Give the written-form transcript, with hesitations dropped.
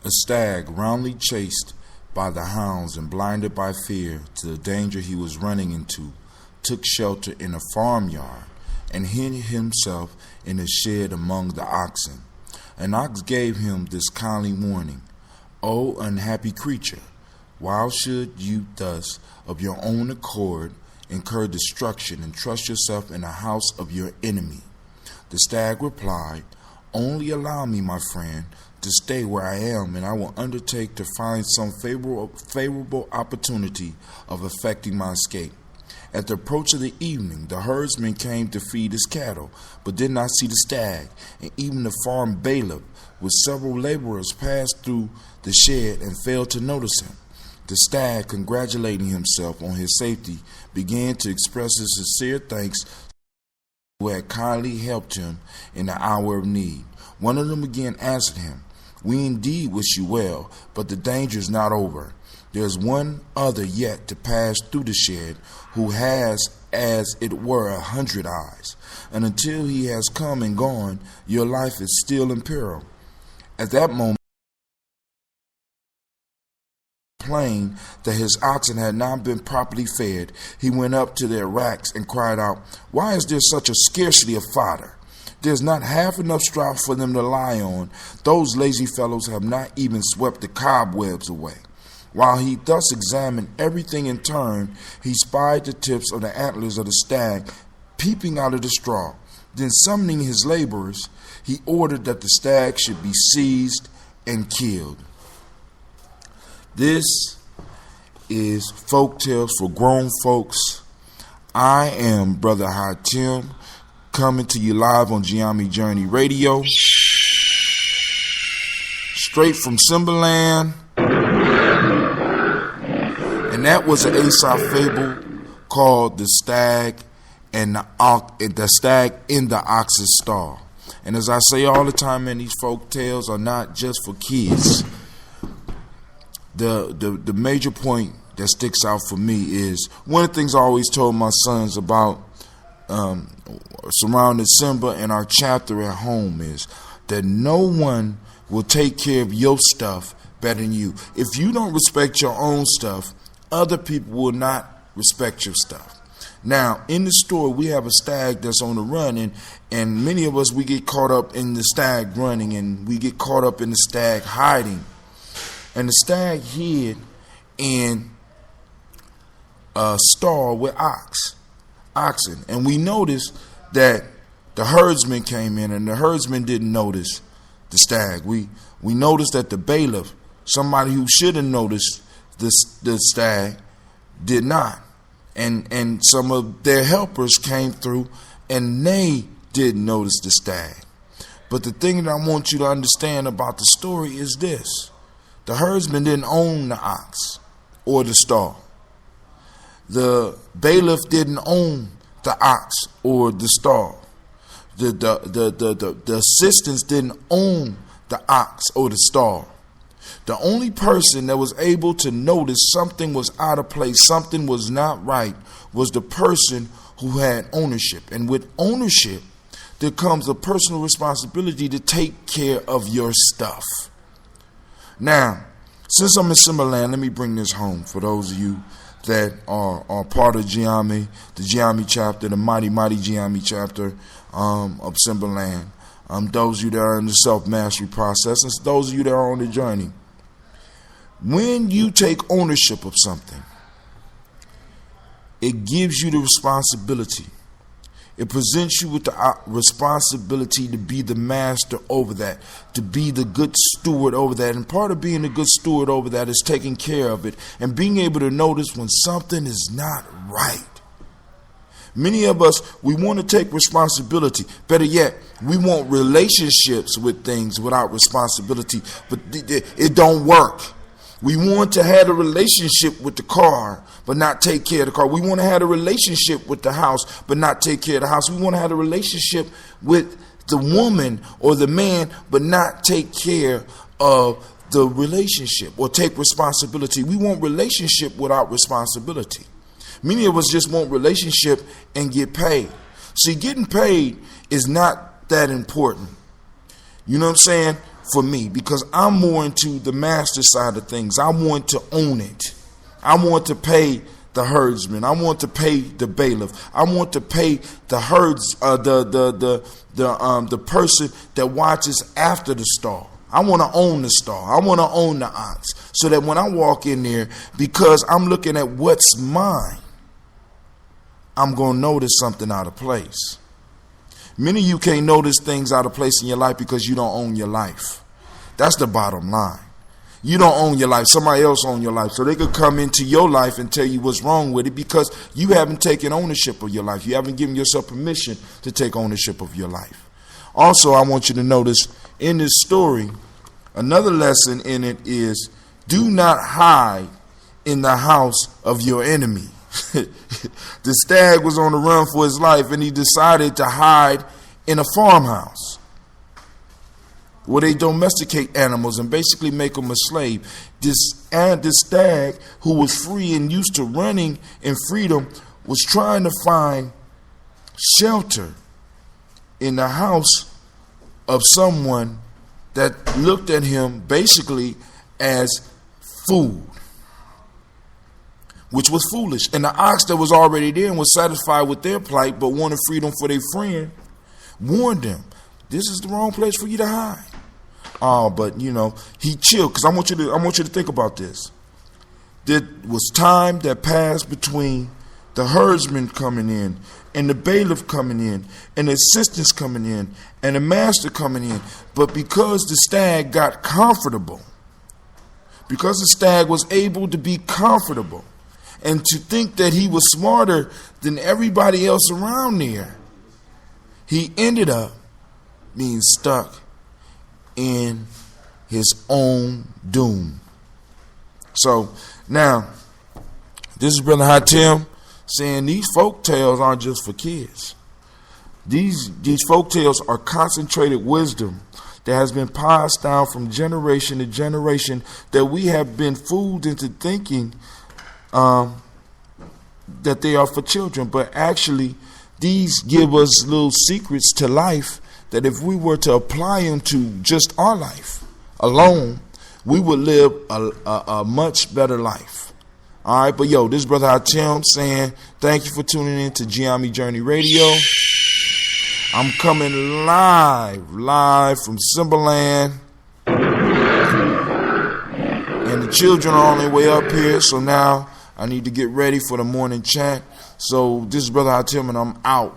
A stag, roundly chased by the hounds and blinded by fear to the danger he was running into, took shelter in a farmyard and hid himself in a shed among the oxen. An ox gave him this kindly warning, "O unhappy creature, why should you thus, of your own accord, incur destruction and trust yourself in the house of your enemy?" The stag replied, "Only allow me, my friend, to stay where I am, and I will undertake to find some favorable opportunity of effecting my escape." At the approach of the evening, the herdsman came to feed his cattle, but did not see the stag, and even the farm bailiff with several laborers passed through the shed and failed to notice him. The stag, congratulating himself on his safety, began to express his sincere thanks who had kindly helped him in the hour of need. One of them again answered him, "We indeed wish you well, but the danger is not over. There is one other yet to pass through the shed, who has, as it were, 100 eyes, and until he has come and gone, your life is still in peril." At that moment, plain that his oxen had not been properly fed, he went up to their racks and cried out, "Why is there such a scarcity of fodder? There's not half enough straw for them to lie on. Those lazy fellows have not even swept the cobwebs away." While he thus examined everything in turn, he spied the tips of the antlers of the stag peeping out of the straw. Then, summoning his laborers, he ordered that the stag should be seized and killed. This is Folk Tales for Grown Folks. I am Brother Hatim, coming to you live on Giami Journey Radio, straight from Simbaland. And that was an Aesop fable called The Stag and the Stag in the Ox-Stall. And as I say all the time, man, these folk tales are not just for kids. The major point that sticks out for me is one of the things I always told my sons about surrounding Simba and our chapter at home is that no one will take care of your stuff better than you. If you don't respect your own stuff, other people will not respect your stuff. Now, in the story, we have a stag that's on the run, and many of us, we get caught up in the stag running, and we get caught up in the stag hiding. And the stag hid in a stall with oxen. And we noticed that the herdsman came in, and the herdsman didn't notice the stag. We noticed that the bailiff, somebody who should have noticed the stag, did not. And some of their helpers came through, and they didn't notice the stag. But the thing that I want you to understand about the story is this. The herdsman didn't own the ox or the stall. The bailiff didn't own the ox or the stall. The assistants didn't own the ox or the stall. The only person that was able to notice something was out of place, something was not right, was the person who had ownership. And with ownership, there comes a personal responsibility to take care of your stuff. Now, since I'm in Simbaland, let me bring this home for those of you that are part of Giami, the Giami chapter, the mighty Giami chapter of Simbaland. Those of you that are in the self-mastery process, and those of you that are on the journey. When you take ownership of something, it gives you the responsibility. It presents you with the responsibility to be the master over that, to be the good steward over that. And part of being a good steward over that is taking care of it and being able to notice when something is not right. Many of us, we want to take responsibility. Better yet, we want relationships with things without responsibility, but it don't work. We want to have a relationship with the car, but not take care of the car. We want to have a relationship with the house, but not take care of the house. We want to have a relationship with the woman or the man, but not take care of the relationship or take responsibility. We want relationship without responsibility. Many of us just want relationship and get paid. See, getting paid is not that important. You know what I'm saying? for me because I'm more into the master side of things. I want to own it. I want to pay the herdsman. I want to pay the bailiff. I want to pay the herds, the person that watches after the stall. I want to own the stall. I want to own the ox, so that when I walk in there, because I'm looking at what's mine, I'm going to notice something out of place. Many of you can't notice things out of place in your life because you don't own your life. That's the bottom line. You don't own your life. Somebody else owns your life. So they could come into your life and tell you what's wrong with it because you haven't taken ownership of your life. You haven't given yourself permission to take ownership of your life. Also, I want you to notice in this story, another lesson in it is do not hide in the house of your enemy. The stag was on the run for his life, and he decided to hide in a farmhouse where they domesticate animals and basically make them a slave. This stag, who was free and used to running in freedom, was trying to find shelter in the house of someone that looked at him basically as food, which was foolish. And the ox that was already there and was satisfied with their plight but wanted freedom for their friend warned them, this is the wrong place for you to hide. But he chilled, because I want you to think about this. There was time that passed between the herdsman coming in and the bailiff coming in and the assistants coming in and the master coming in. But because the stag got comfortable, because the stag was able to be comfortable and to think that he was smarter than everybody else around there, he ended up being stuck in his own doom. So now, this is Brother Hatim saying these folk tales aren't just for kids. These folk tales are concentrated wisdom that has been passed down from generation to generation, that we have been fooled into thinking that they are for children. But actually, these give us little secrets to life that if we were to apply them to just our life alone, we would live a much better life. All right, but this is Brother Hatim saying thank you for tuning in to Giami Journey Radio. I'm coming live from Simbaland, and the children are on their way up here, so now I need to get ready for the morning chat. So this is Brother Hatim, and I'm out.